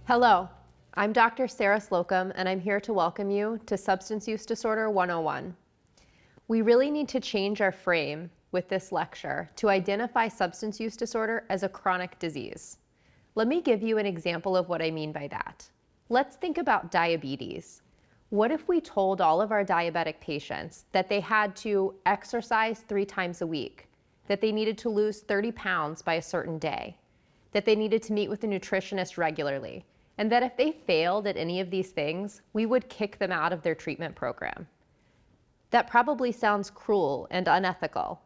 Hello, I'm Dr. Sarah Slocum, and I'm here to welcome you to Substance Use Disorder 101. We really need to change our frame with this lecture to identify substance use disorder as a chronic disease. Let me give you an example of what I mean by that. Let's think about diabetes. What if we told all of our diabetic patients that they had to exercise 3 times a week, that they needed to lose 30 pounds by a certain day, that they needed to meet with a nutritionist regularly, and that if they failed at any of these things, we would kick them out of their treatment program? That probably sounds cruel and unethical,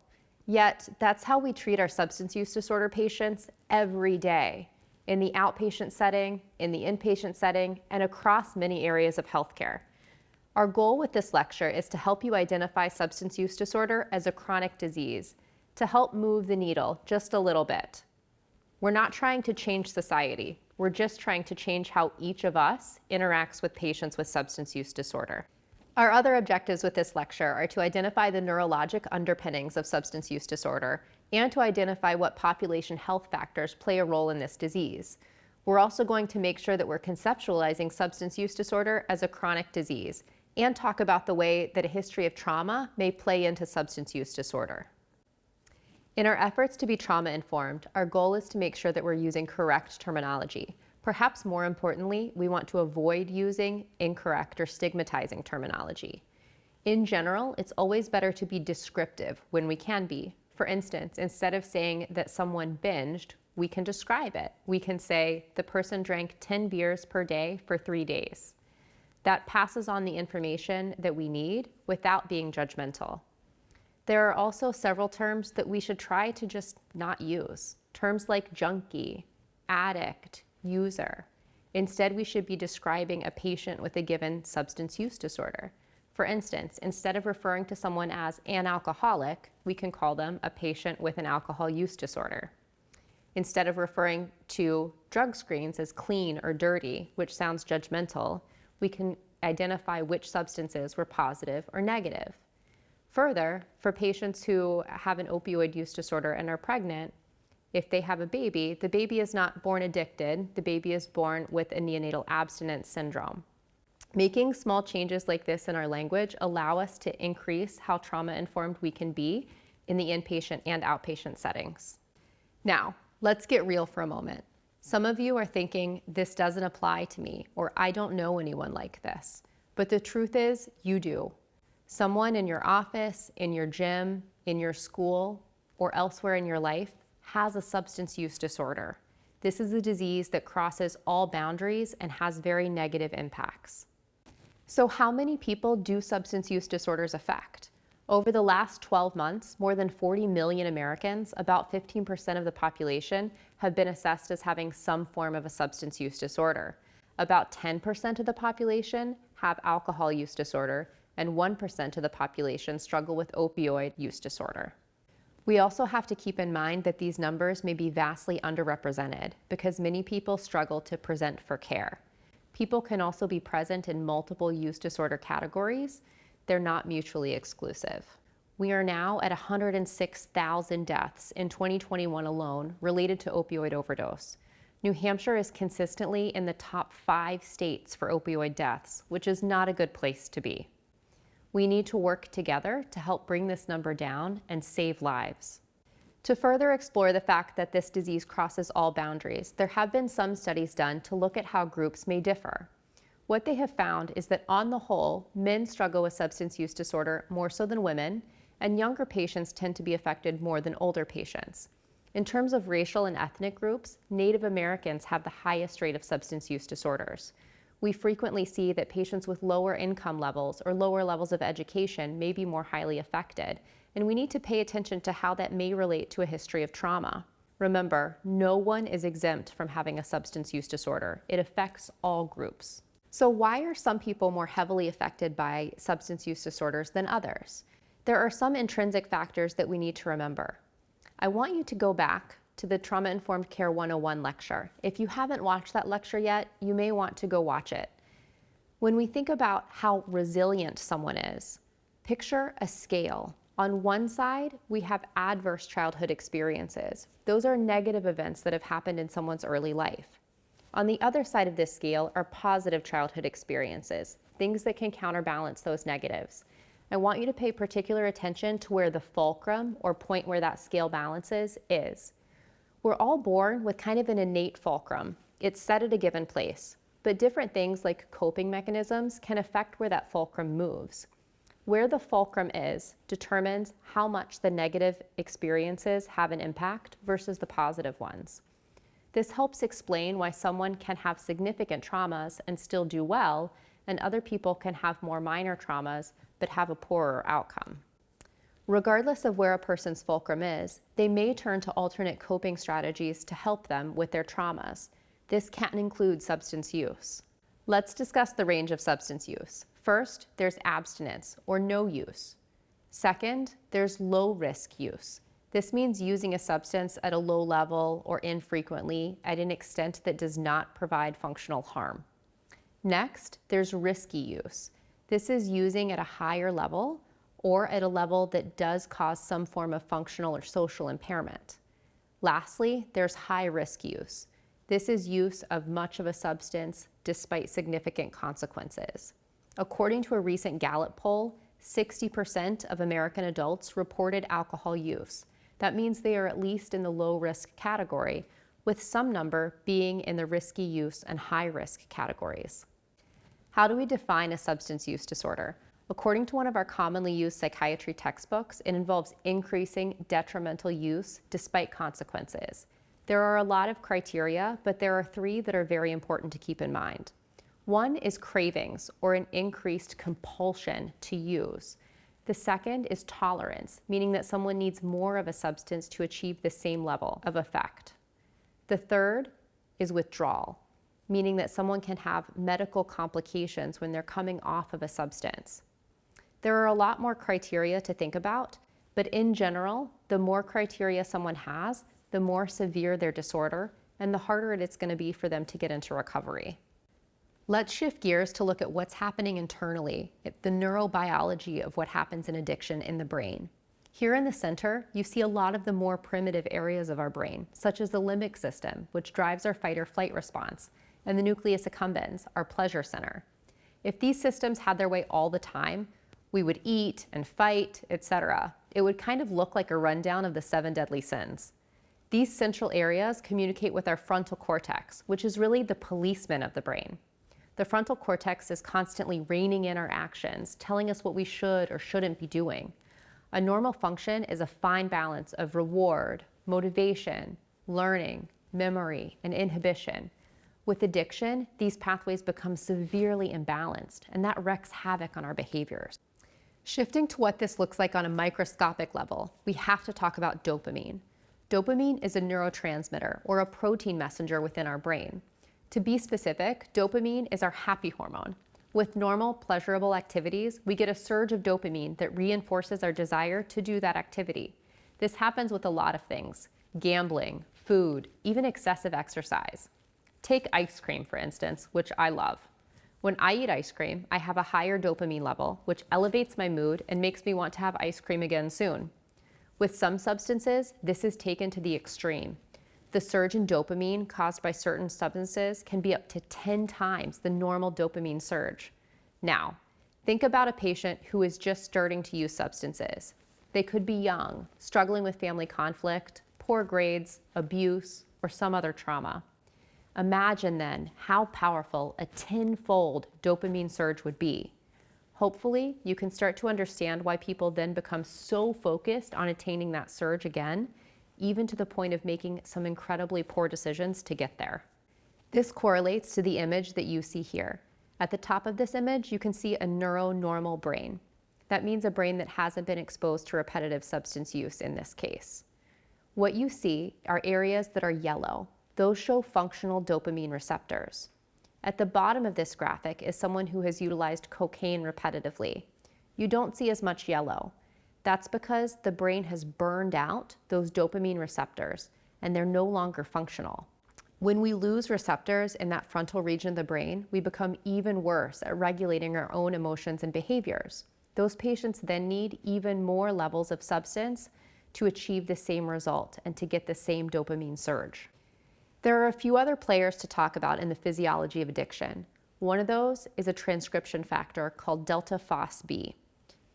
yet that's how we treat our substance use disorder patients every day, in the outpatient setting, in the inpatient setting, and across many areas of healthcare. Our goal with this lecture is to help you identify substance use disorder as a chronic disease, to help move the needle just a little bit. We're not trying to change society. We're just trying to change how each of us interacts with patients with substance use disorder. Our other objectives with this lecture are to identify the neurologic underpinnings of substance use disorder and to identify what population health factors play a role in this disease. We're also going to make sure that we're conceptualizing substance use disorder as a chronic disease and talk about the way that a history of trauma may play into substance use disorder. In our efforts to be trauma-informed, our goal is to make sure that we're using correct terminology. Perhaps more importantly, we want to avoid using incorrect or stigmatizing terminology. In general, it's always better to be descriptive when we can be. For instance, instead of saying that someone binged, we can describe it. We can say the person drank 10 beers per day for 3 days. That passes on the information that we need without being judgmental. There are also several terms that we should try to just not use. Terms like junkie, addict, user. Instead, we should be describing a patient with a given substance use disorder. For instance, instead of referring to someone as an alcoholic, we can call them a patient with an alcohol use disorder. Instead of referring to drug screens as clean or dirty, which sounds judgmental, we can identify which substances were positive or negative. Further, for patients who have an opioid use disorder and are pregnant, if they have a baby, the baby is not born addicted, the baby is born with a neonatal abstinence syndrome. Making small changes like this in our language allow us to increase how trauma-informed we can be in the inpatient and outpatient settings. Now, let's get real for a moment. Some of you are thinking, this doesn't apply to me, or I don't know anyone like this. But the truth is, you do. Someone in your office, in your gym, in your school, or elsewhere in your life has a substance use disorder. This is a disease that crosses all boundaries and has very negative impacts. So how many people do substance use disorders affect? Over the last 12 months, more than 40 million Americans, about 15% of the population, have been assessed as having some form of a substance use disorder. About 10% of the population have alcohol use disorder, and 1% of the population struggle with opioid use disorder. We also have to keep in mind that these numbers may be vastly underrepresented because many people struggle to present for care. People can also be present in multiple use disorder categories. They're not mutually exclusive. We are now at 106,000 deaths in 2021 alone related to opioid overdose. New Hampshire is consistently in the top 5 states for opioid deaths, which is not a good place to be. We need to work together to help bring this number down and save lives. To further explore the fact that this disease crosses all boundaries, there have been some studies done to look at how groups may differ. What they have found is that on the whole, men struggle with substance use disorder more so than women, and younger patients tend to be affected more than older patients. In terms of racial and ethnic groups, Native Americans have the highest rate of substance use disorders. We frequently see that patients with lower income levels or lower levels of education may be more highly affected, and we need to pay attention to how that may relate to a history of trauma. Remember, no one is exempt from having a substance use disorder. It affects all groups. So why are some people more heavily affected by substance use disorders than others? There are some intrinsic factors that we need to remember. I want you to go back to the Trauma Informed Care 101 lecture. If you haven't watched that lecture yet, you may want to go watch it. When we think about how resilient someone is, picture a scale. On one side, we have adverse childhood experiences. Those are negative events that have happened in someone's early life. On the other side of this scale are positive childhood experiences, things that can counterbalance those negatives. I want you to pay particular attention to where the fulcrum, or point where that scale balances, is. We're all born with kind of an innate fulcrum. It's set at a given place, but different things like coping mechanisms can affect where that fulcrum moves. Where the fulcrum is determines how much the negative experiences have an impact versus the positive ones. This helps explain why someone can have significant traumas and still do well, and other people can have more minor traumas but have a poorer outcome. Regardless of where a person's fulcrum is, they may turn to alternate coping strategies to help them with their traumas. This can include substance use. Let's discuss the range of substance use. First, there's abstinence or no use. Second, there's low-risk use. This means using a substance at a low level or infrequently at an extent that does not provide functional harm. Next, there's risky use. This is using at a higher level or at a level that does cause some form of functional or social impairment. Lastly, there's high-risk use. This is use of much of a substance despite significant consequences. According to a recent Gallup poll, 60% of American adults reported alcohol use. That means they are at least in the low-risk category, with some number being in the risky use and high-risk categories. How do we define a substance use disorder? According to one of our commonly used psychiatry textbooks, it involves increasing detrimental use despite consequences. There are a lot of criteria, but there are 3 that are very important to keep in mind. One is cravings, or an increased compulsion to use. The second is tolerance, meaning that someone needs more of a substance to achieve the same level of effect. The third is withdrawal, meaning that someone can have medical complications when they're coming off of a substance. There are a lot more criteria to think about, but in general, the more criteria someone has, the more severe their disorder, and the harder it's going to be for them to get into recovery. Let's shift gears to look at what's happening internally, the neurobiology of what happens in addiction in the brain. Here in the center, you see a lot of the more primitive areas of our brain, such as the limbic system, which drives our fight or flight response, and the nucleus accumbens, our pleasure center. If these systems had their way all the time, we would eat and fight, etc. It would kind of look like a rundown of the 7 deadly sins. These central areas communicate with our frontal cortex, which is really the policeman of the brain. The frontal cortex is constantly reining in our actions, telling us what we should or shouldn't be doing. A normal function is a fine balance of reward, motivation, learning, memory, and inhibition. With addiction, these pathways become severely imbalanced, and that wreaks havoc on our behaviors. Shifting to what this looks like on a microscopic level, we have to talk about dopamine. Dopamine is a neurotransmitter, or a protein messenger within our brain. To be specific, dopamine is our happy hormone. With normal, pleasurable activities, we get a surge of dopamine that reinforces our desire to do that activity. This happens with a lot of things: gambling, food, even excessive exercise. Take ice cream, for instance, which I love. When I eat ice cream, I have a higher dopamine level, which elevates my mood and makes me want to have ice cream again soon. With some substances, this is taken to the extreme. The surge in dopamine caused by certain substances can be up to 10 times the normal dopamine surge. Now, think about a patient who is just starting to use substances. They could be young, struggling with family conflict, poor grades, abuse, or some other trauma. Imagine then how powerful a 10-fold dopamine surge would be. Hopefully, you can start to understand why people then become so focused on attaining that surge again, even to the point of making some incredibly poor decisions to get there. This correlates to the image that you see here. At the top of this image, you can see a neuronormal brain. That means a brain that hasn't been exposed to repetitive substance use in this case. What you see are areas that are yellow. Those show functional dopamine receptors. At the bottom of this graphic is someone who has utilized cocaine repetitively. You don't see as much yellow. That's because the brain has burned out those dopamine receptors and they're no longer functional. When we lose receptors in that frontal region of the brain, we become even worse at regulating our own emotions and behaviors. Those patients then need even more levels of substance to achieve the same result and to get the same dopamine surge. There are a few other players to talk about in the physiology of addiction. One of those is a transcription factor called delta FOSB.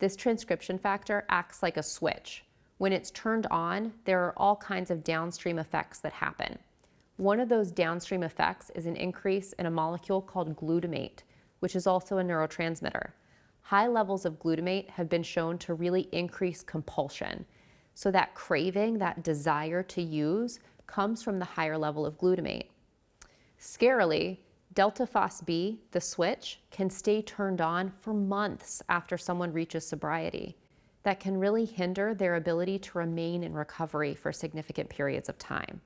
This transcription factor acts like a switch. When it's turned on, there are all kinds of downstream effects that happen. One of those downstream effects is an increase in a molecule called glutamate, which is also a neurotransmitter. High levels of glutamate have been shown to really increase compulsion. So that craving, that desire to use, comes from the higher level of glutamate. Scarily, delta FOSB, the switch, can stay turned on for months after someone reaches sobriety. That can really hinder their ability to remain in recovery for significant periods of time.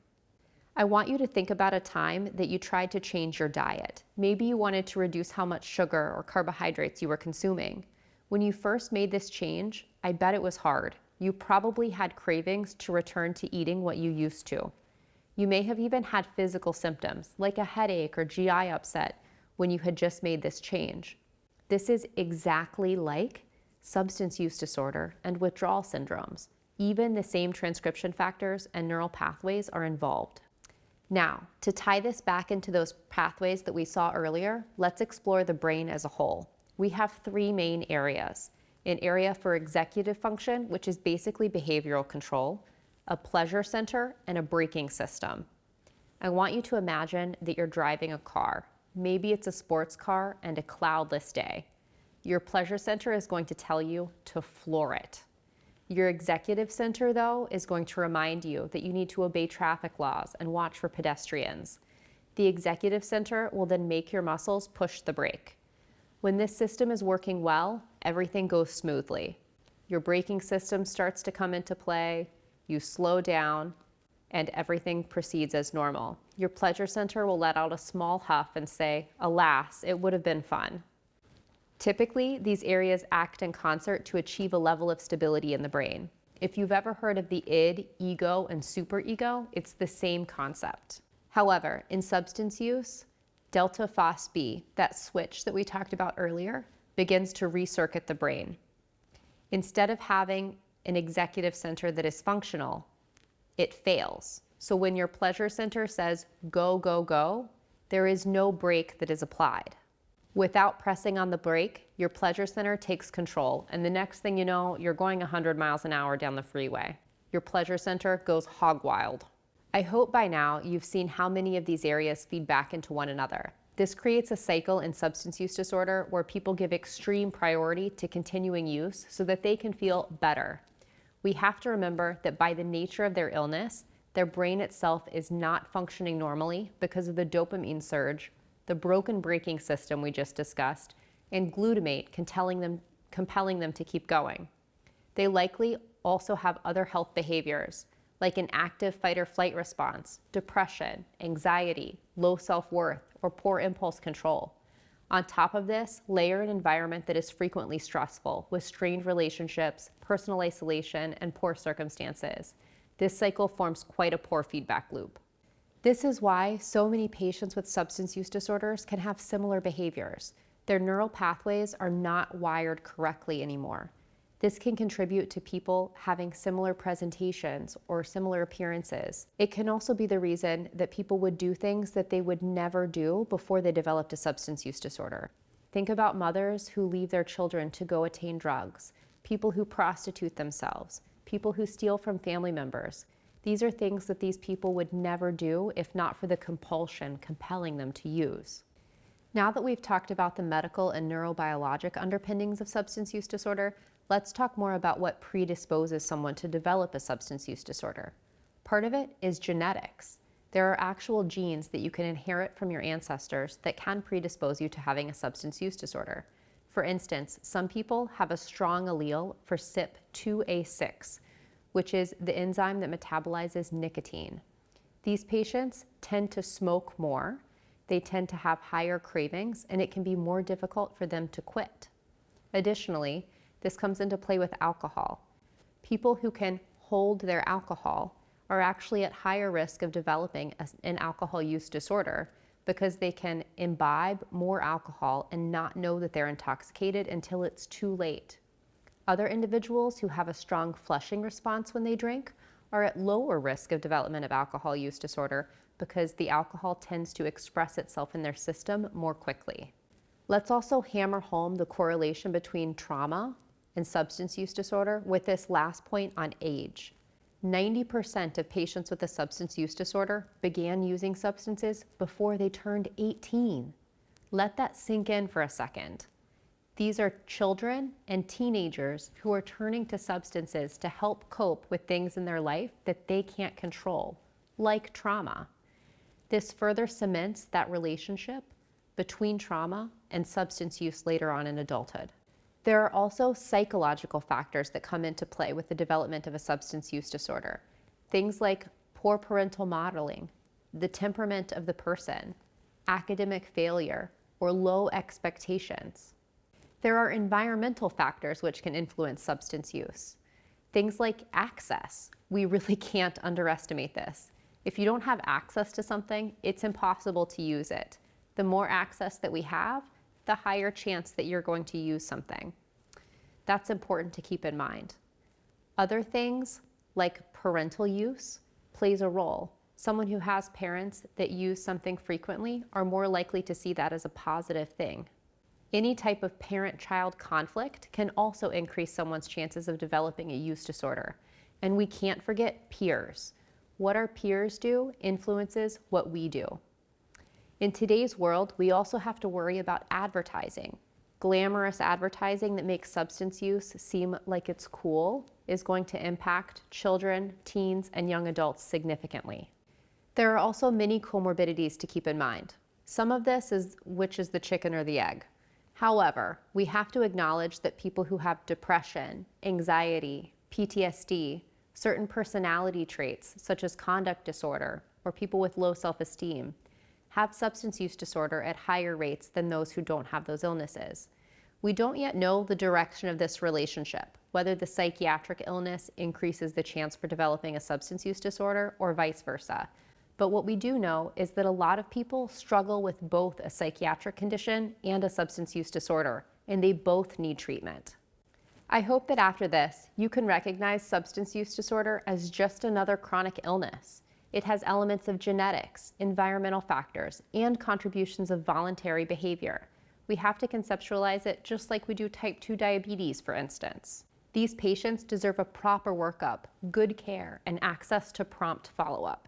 I want you to think about a time that you tried to change your diet. Maybe you wanted to reduce how much sugar or carbohydrates you were consuming. When you first made this change, I bet it was hard. You probably had cravings to return to eating what you used to. You may have even had physical symptoms, like a headache or GI upset, when you had just made this change. This is exactly like substance use disorder and withdrawal syndromes. Even the same transcription factors and neural pathways are involved. Now, to tie this back into those pathways that we saw earlier, let's explore the brain as a whole. We have three main areas: an area for executive function, which is basically behavioral control, a pleasure center, and a braking system. I want you to imagine that you're driving a car. Maybe it's a sports car and a cloudless day. Your pleasure center is going to tell you to floor it. Your executive center, though, is going to remind you that you need to obey traffic laws and watch for pedestrians. The executive center will then make your muscles push the brake. When this system is working well, everything goes smoothly. Your braking system starts to come into play, you slow down, and everything proceeds as normal. Your pleasure center will let out a small huff and say, "Alas, it would have been fun." Typically, these areas act in concert to achieve a level of stability in the brain. If you've ever heard of the id, ego, and superego, it's the same concept. However, in substance use, delta FOSB, that switch that we talked about earlier, begins to recircuit the brain. Instead of having an executive center that is functional, it fails. So when your pleasure center says go, go, go, there is no brake that is applied. Without pressing on the brake, your pleasure center takes control, and the next thing you know, you're going 100 miles an hour down the freeway. Your pleasure center goes hog wild. I hope by now you've seen how many of these areas feed back into one another. This creates a cycle in substance use disorder where people give extreme priority to continuing use so that they can feel better. We have to remember that by the nature of their illness, their brain itself is not functioning normally because of the dopamine surge, the broken braking system we just discussed, and glutamate compelling them to keep going. They likely also have other health behaviors, like an active fight or flight response, depression, anxiety, low self-worth, or poor impulse control. On top of this, layer an environment that is frequently stressful, with strained relationships, personal isolation, and poor circumstances. This cycle forms quite a poor feedback loop. This is why so many patients with substance use disorders can have similar behaviors. Their neural pathways are not wired correctly anymore. This can contribute to people having similar presentations or similar appearances. It can also be the reason that people would do things that they would never do before they developed a substance use disorder. Think about mothers who leave their children to go attain drugs, people who prostitute themselves, people who steal from family members. These are things that these people would never do if not for the compulsion compelling them to use. Now that we've talked about the medical and neurobiologic underpinnings of substance use disorder, let's talk more about what predisposes someone to develop a substance use disorder. Part of it is genetics. There are actual genes that you can inherit from your ancestors that can predispose you to having a substance use disorder. For instance, some people have a strong allele for CYP2A6, which is the enzyme that metabolizes nicotine. These patients tend to smoke more, they tend to have higher cravings, and it can be more difficult for them to quit. Additionally, this comes into play with alcohol. People who can hold their alcohol are actually at higher risk of developing an alcohol use disorder because they can imbibe more alcohol and not know that they're intoxicated until it's too late. Other individuals who have a strong flushing response when they drink are at lower risk of development of alcohol use disorder because the alcohol tends to express itself in their system more quickly. Let's also hammer home the correlation between trauma and substance use disorder with this last point on age. 90% of patients with a substance use disorder began using substances before they turned 18. Let that sink in for a second. These are children and teenagers who are turning to substances to help cope with things in their life that they can't control, like trauma. This further cements that relationship between trauma and substance use later on in adulthood. There are also psychological factors that come into play with the development of a substance use disorder. Things like poor parental modeling, the temperament of the person, academic failure, or low expectations. There are environmental factors which can influence substance use. Things like access. We really can't underestimate this. If you don't have access to something, it's impossible to use it. The more access that we have, the higher chance that you're going to use something. That's important to keep in mind. Other things like parental use plays a role. Someone who has parents that use something frequently are more likely to see that as a positive thing. Any type of parent-child conflict can also increase someone's chances of developing a use disorder. And we can't forget peers. What our peers do influences what we do. In today's world, we also have to worry about advertising. Glamorous advertising that makes substance use seem like it's cool is going to impact children, teens, and young adults significantly. There are also many comorbidities to keep in mind. Some of this is which is the chicken or the egg. However, we have to acknowledge that people who have depression, anxiety, PTSD, certain personality traits such as conduct disorder, or people with low self-esteem, have substance use disorder at higher rates than those who don't have those illnesses. We don't yet know the direction of this relationship, whether the psychiatric illness increases the chance for developing a substance use disorder or vice versa. But what we do know is that a lot of people struggle with both a psychiatric condition and a substance use disorder, and they both need treatment. I hope that after this, you can recognize substance use disorder as just another chronic illness. It has elements of genetics, environmental factors, and contributions of voluntary behavior. We have to conceptualize it just like we do type 2 diabetes, for instance. These patients deserve a proper workup, good care, and access to prompt follow-up.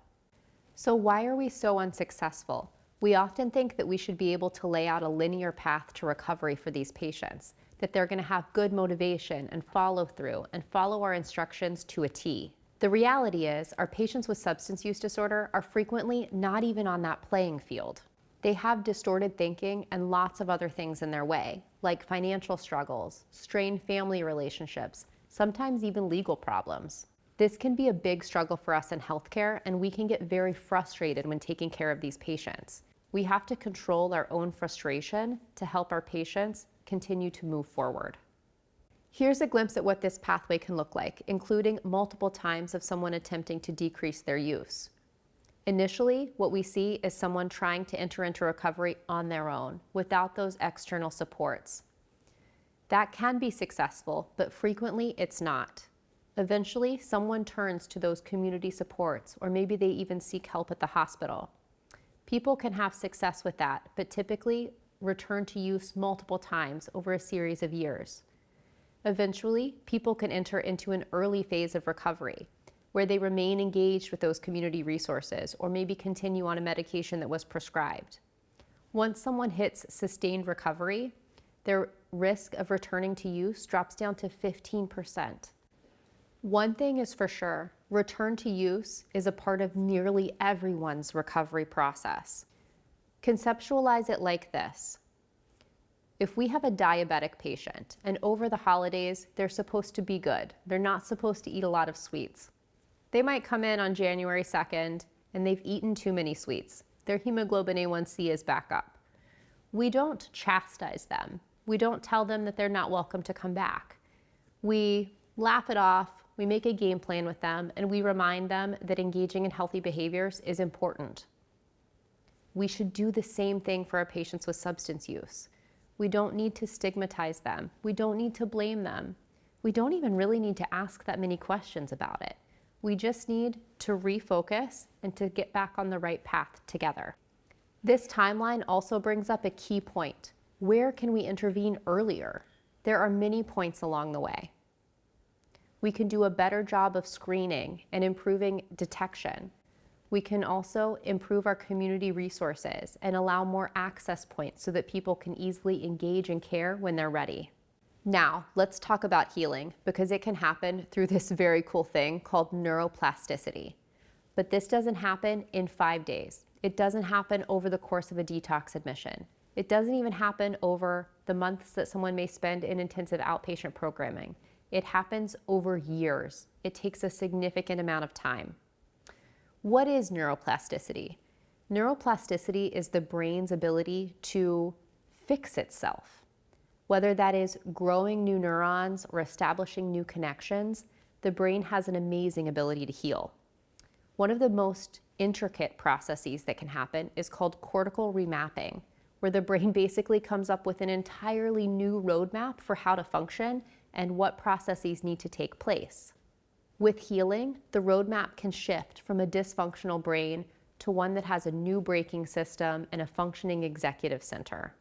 So why are we so unsuccessful? We often think that we should be able to lay out a linear path to recovery for these patients, that they're going to have good motivation and follow through and follow our instructions to a T. The reality is, our patients with substance use disorder are frequently not even on that playing field. They have distorted thinking and lots of other things in their way, like financial struggles, strained family relationships, sometimes even legal problems. This can be a big struggle for us in healthcare, and we can get very frustrated when taking care of these patients. We have to control our own frustration to help our patients continue to move forward. Here's a glimpse at what this pathway can look like, including multiple times of someone attempting to decrease their use. Initially, what we see is someone trying to enter into recovery on their own, without those external supports. That can be successful, but frequently it's not. Eventually, someone turns to those community supports, or maybe they even seek help at the hospital. People can have success with that, but typically return to use multiple times over a series of years. Eventually, people can enter into an early phase of recovery, where they remain engaged with those community resources, or maybe continue on a medication that was prescribed. Once someone hits sustained recovery, their risk of returning to use drops down to 15%. One thing is for sure, return to use is a part of nearly everyone's recovery process. Conceptualize it like this. If we have a diabetic patient and over the holidays, they're supposed to be good, they're not supposed to eat a lot of sweets. They might come in on January 2nd and they've eaten too many sweets. Their hemoglobin A1C is back up. We don't chastise them. We don't tell them that they're not welcome to come back. We laugh it off, we make a game plan with them, and we remind them that engaging in healthy behaviors is important. We should do the same thing for our patients with substance use. We don't need to stigmatize them. We don't need to blame them. We don't even really need to ask that many questions about it. We just need to refocus and to get back on the right path together. This timeline also brings up a key point. Where can we intervene earlier? There are many points along the way. We can do a better job of screening and improving detection. We can also improve our community resources and allow more access points so that people can easily engage in care when they're ready. Now, let's talk about healing, because it can happen through this very cool thing called neuroplasticity. But this doesn't happen in 5 days. It doesn't happen over the course of a detox admission. It doesn't even happen over the months that someone may spend in intensive outpatient programming. It happens over years. It takes a significant amount of time. What is neuroplasticity? Neuroplasticity is the brain's ability to fix itself. Whether that is growing new neurons or establishing new connections, the brain has an amazing ability to heal. One of the most intricate processes that can happen is called cortical remapping, where the brain basically comes up with an entirely new roadmap for how to function and what processes need to take place. With healing, the roadmap can shift from a dysfunctional brain to one that has a new braking system and a functioning executive center.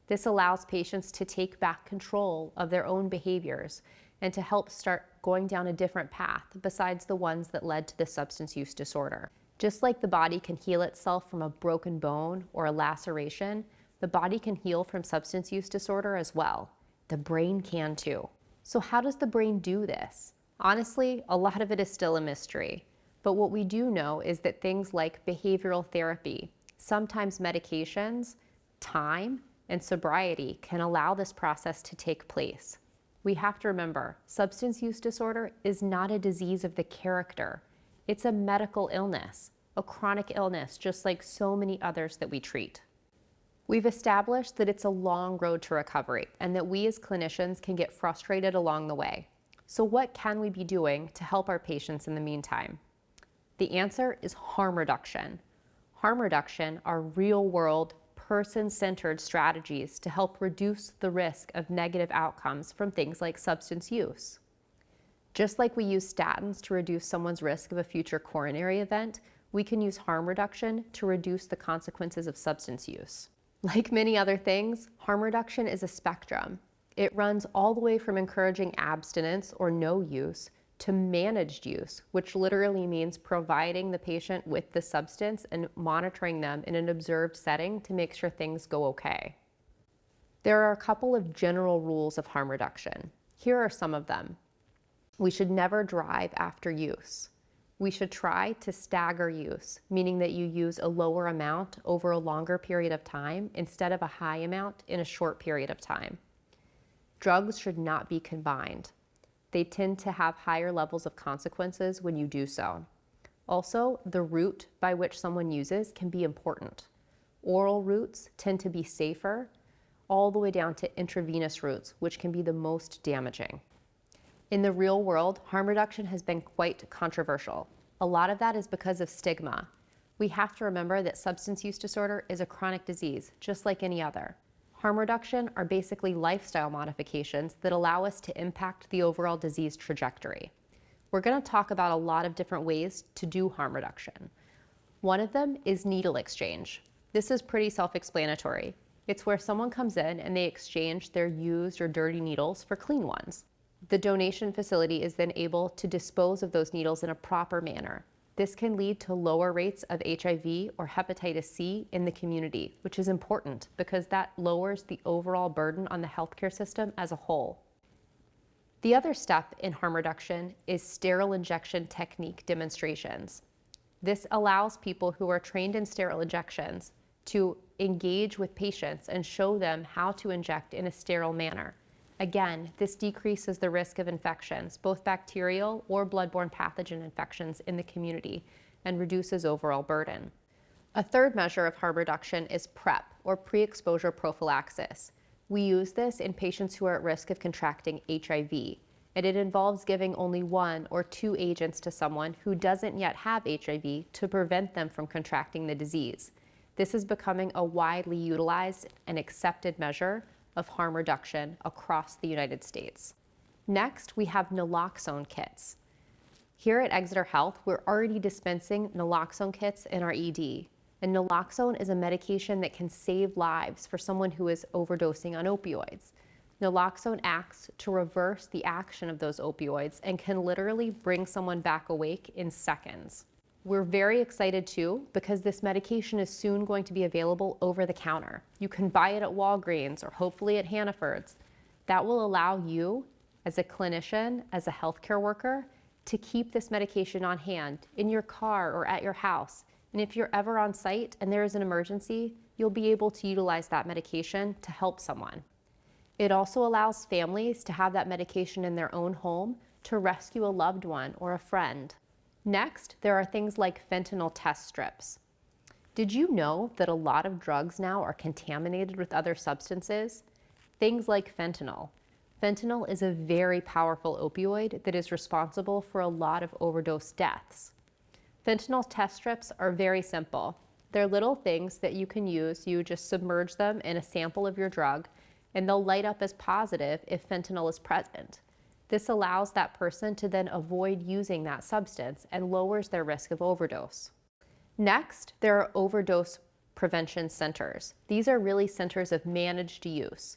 This allows patients to take back control of their own behaviors and to help start going down a different path besides the ones that led to the substance use disorder. Just like the body can heal itself from a broken bone or a laceration, the body can heal from substance use disorder as well. The brain can too. So how does the brain do this? Honestly, a lot of it is still a mystery. But what we do know is that things like behavioral therapy, sometimes medications, time, and sobriety can allow this process to take place. We have to remember, substance use disorder is not a disease of the character. It's a medical illness, a chronic illness, just like so many others that we treat. We've established that it's a long road to recovery and that we as clinicians can get frustrated along the way. So what can we be doing to help our patients in the meantime? The answer is harm reduction. Harm reduction are real-world, person-centered strategies to help reduce the risk of negative outcomes from things like substance use. Just like we use statins to reduce someone's risk of a future coronary event, we can use harm reduction to reduce the consequences of substance use. Like many other things, harm reduction is a spectrum. It runs all the way from encouraging abstinence or no use to managed use, which literally means providing the patient with the substance and monitoring them in an observed setting to make sure things go okay. There are a couple of general rules of harm reduction. Here are some of them. We should never drive after use. We should try to stagger use, meaning that you use a lower amount over a longer period of time instead of a high amount in a short period of time. Drugs should not be combined. They tend to have higher levels of consequences when you do so. Also, the route by which someone uses can be important. Oral routes tend to be safer, all the way down to intravenous routes, which can be the most damaging. In the real world, harm reduction has been quite controversial. A lot of that is because of stigma. We have to remember that substance use disorder is a chronic disease, just like any other. Harm reduction are basically lifestyle modifications that allow us to impact the overall disease trajectory. We're going to talk about a lot of different ways to do harm reduction. One of them is needle exchange. This is pretty self-explanatory. It's where someone comes in and they exchange their used or dirty needles for clean ones. The donation facility is then able to dispose of those needles in a proper manner. This can lead to lower rates of HIV or hepatitis C in the community, which is important because that lowers the overall burden on the healthcare system as a whole. The other step in harm reduction is sterile injection technique demonstrations. This allows people who are trained in sterile injections to engage with patients and show them how to inject in a sterile manner. Again, this decreases the risk of infections, both bacterial or bloodborne pathogen infections in the community, and reduces overall burden. A third measure of harm reduction is PrEP, or pre-exposure prophylaxis. We use this in patients who are at risk of contracting HIV, and it involves giving only 1 or 2 agents to someone who doesn't yet have HIV to prevent them from contracting the disease. This is becoming a widely utilized and accepted measure of harm reduction across the United States. Next, we have naloxone kits. Here at Exeter Health, we're already dispensing naloxone kits in our ED. And naloxone is a medication that can save lives for someone who is overdosing on opioids. Naloxone acts to reverse the action of those opioids and can literally bring someone back awake in seconds. We're very excited too because this medication is soon going to be available over the counter. You can buy it at Walgreens or hopefully at Hannaford's. That will allow you as a clinician, as a healthcare worker, to keep this medication on hand in your car or at your house. And if you're ever on site and there is an emergency, you'll be able to utilize that medication to help someone. It also allows families to have that medication in their own home to rescue a loved one or a friend. Next, there are things like fentanyl test strips. Did you know that a lot of drugs now are contaminated with other substances? Things like fentanyl. Fentanyl is a very powerful opioid that is responsible for a lot of overdose deaths. Fentanyl test strips are very simple. They're little things that you can use. You just submerge them in a sample of your drug, and they'll light up as positive if fentanyl is present. This allows that person to then avoid using that substance and lowers their risk of overdose. Next, there are overdose prevention centers. These are really centers of managed use.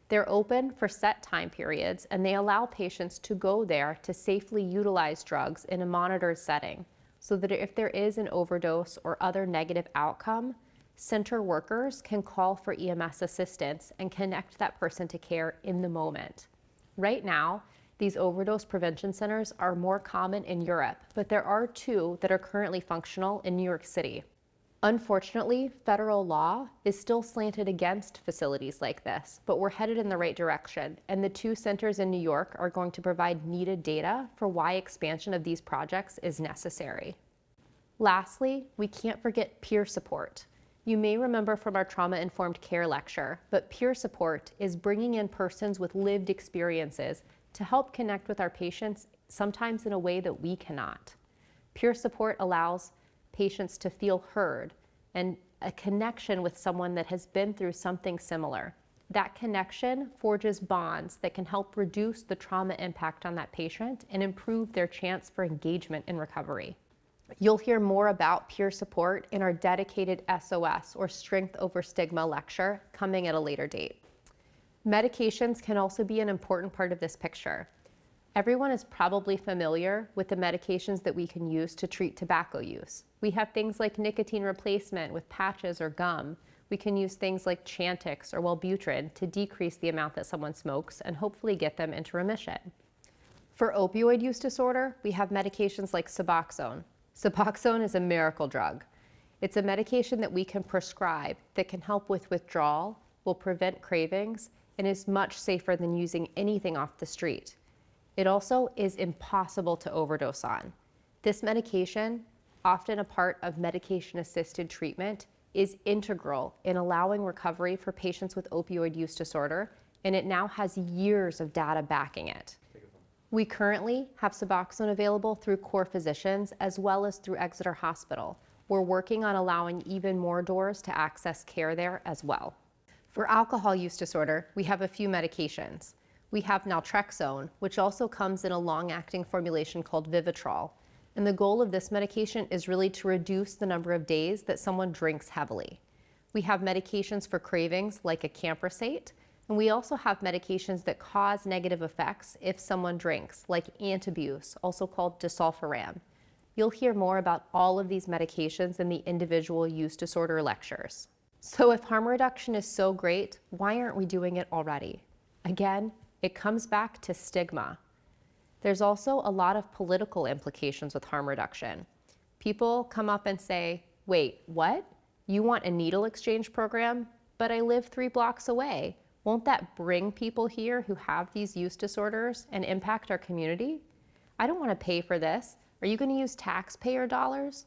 They're open for set time periods, and they allow patients to go there to safely utilize drugs in a monitored setting, so that if there is an overdose or other negative outcome, center workers can call for EMS assistance and connect that person to care in the moment. Right now, these overdose prevention centers are more common in Europe, but there are 2 that are currently functional in New York City. Unfortunately, federal law is still slanted against facilities like this, but we're headed in the right direction, and the 2 centers in New York are going to provide needed data for why expansion of these projects is necessary. Lastly, we can't forget peer support. You may remember from our trauma-informed care lecture, but peer support is bringing in persons with lived experiences to help connect with our patients, sometimes in a way that we cannot. Peer support allows patients to feel heard and a connection with someone that has been through something similar. That connection forges bonds that can help reduce the trauma impact on that patient and improve their chance for engagement in recovery. You'll hear more about peer support in our dedicated SOS, or Strength Over Stigma lecture, coming at a later date. Medications can also be an important part of this picture. Everyone is probably familiar with the medications that we can use to treat tobacco use. We have things like nicotine replacement with patches or gum. We can use things like Chantix or Wellbutrin to decrease the amount that someone smokes and hopefully get them into remission. For opioid use disorder, we have medications like Suboxone. Suboxone is a miracle drug. It's a medication that we can prescribe that can help with withdrawal, will prevent cravings, and is much safer than using anything off the street. It also is impossible to overdose on. This medication, often a part of medication-assisted treatment, is integral in allowing recovery for patients with opioid use disorder, and it now has years of data backing it. We currently have Suboxone available through Core Physicians as well as through Exeter Hospital. We're working on allowing even more doors to access care there as well. For alcohol use disorder, we have a few medications. We have naltrexone, which also comes in a long-acting formulation called Vivitrol. And the goal of this medication is really to reduce the number of days that someone drinks heavily. We have medications for cravings like acamprosate, and we also have medications that cause negative effects if someone drinks, like Antabuse, also called disulfiram. You'll hear more about all of these medications in the individual use disorder lectures. So if harm reduction is so great, why aren't we doing it already? Again, it comes back to stigma. There's also a lot of political implications with harm reduction. People come up and say, wait, what? You want a needle exchange program? But I live 3 blocks away. Won't that bring people here who have these use disorders and impact our community? I don't want to pay for this. Are you going to use taxpayer dollars?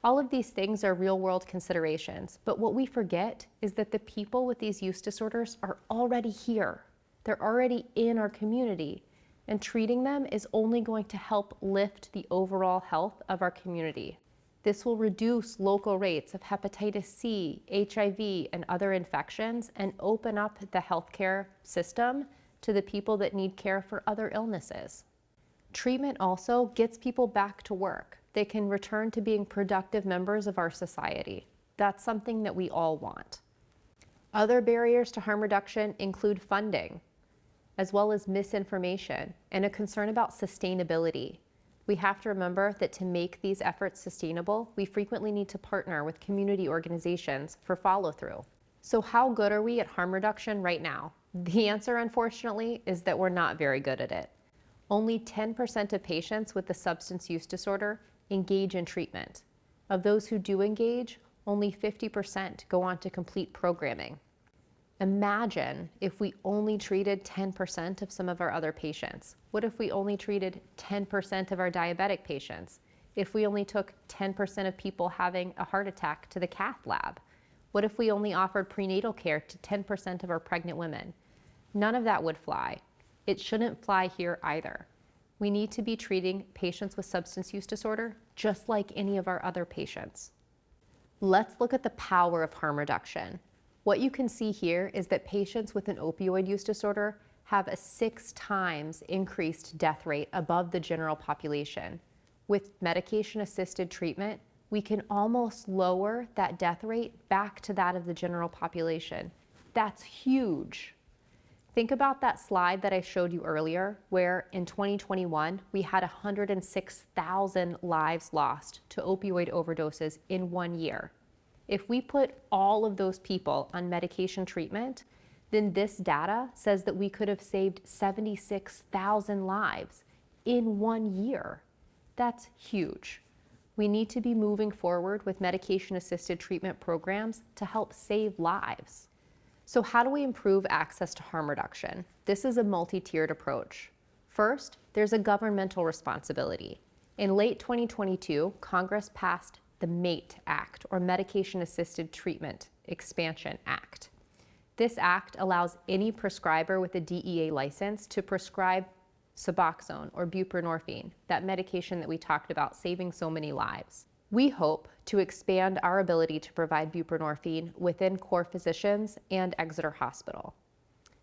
All of these things are real-world considerations, but what we forget is that the people with these use disorders are already here. They're already in our community, and treating them is only going to help lift the overall health of our community. This will reduce local rates of hepatitis C, HIV, and other infections, and open up the healthcare system to the people that need care for other illnesses. Treatment also gets people back to work. They can return to being productive members of our society. That's something that we all want. Other barriers to harm reduction include funding, as well as misinformation and a concern about sustainability. We have to remember that to make these efforts sustainable, we frequently need to partner with community organizations for follow-through. So how good are we at harm reduction right now? The answer, unfortunately, is that we're not very good at it. Only 10% of patients with the substance use disorder engage in treatment. Of those who do engage, only 50% go on to complete programming. Imagine if we only treated 10% of some of our other patients. What if we only treated 10% of our diabetic patients? If we only took 10% of people having a heart attack to the cath lab? What if we only offered prenatal care to 10% of our pregnant women? None of that would fly. It shouldn't fly here either. We need to be treating patients with substance use disorder just like any of our other patients. Let's look at the power of harm reduction. What you can see here is that patients with an opioid use disorder have a 6 times increased death rate above the general population. With medication-assisted treatment, we can almost lower that death rate back to that of the general population. That's huge. Think about that slide that I showed you earlier, where in 2021, we had 106,000 lives lost to opioid overdoses in 1 year. If we put all of those people on medication treatment, then this data says that we could have saved 76,000 lives in 1 year. That's huge. We need to be moving forward with medication-assisted treatment programs to help save lives. So how do we improve access to harm reduction? This is a multi-tiered approach. First, there's a governmental responsibility. In late 2022, Congress passed the MATE Act, or Medication-Assisted Treatment Expansion Act. This act allows any prescriber with a DEA license to prescribe Suboxone or buprenorphine, that medication that we talked about saving so many lives. We hope to expand our ability to provide buprenorphine within core physicians and Exeter Hospital.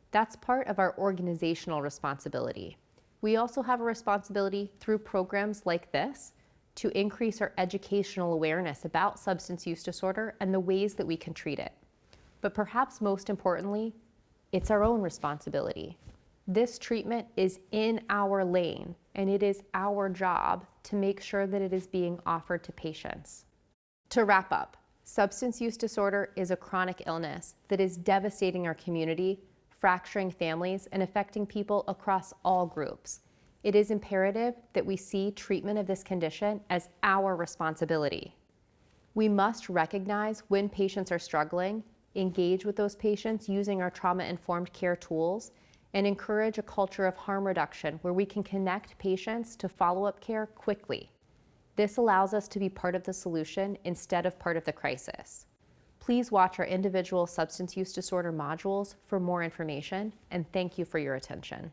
That's part of our organizational responsibility. We also have a responsibility through programs like this to increase our educational awareness about substance use disorder and the ways that we can treat it. But perhaps most importantly, it's our own responsibility. This treatment is in our lane, and it is our job to make sure that it is being offered to patients. To wrap up, substance use disorder is a chronic illness that is devastating our community, fracturing families, and affecting people across all groups. It is imperative that we see treatment of this condition as our responsibility. We must recognize when patients are struggling, engage with those patients using our trauma-informed care tools, and encourage a culture of harm reduction where we can connect patients to follow-up care quickly. This allows us to be part of the solution instead of part of the crisis. Please watch our individual substance use disorder modules for more information, and thank you for your attention.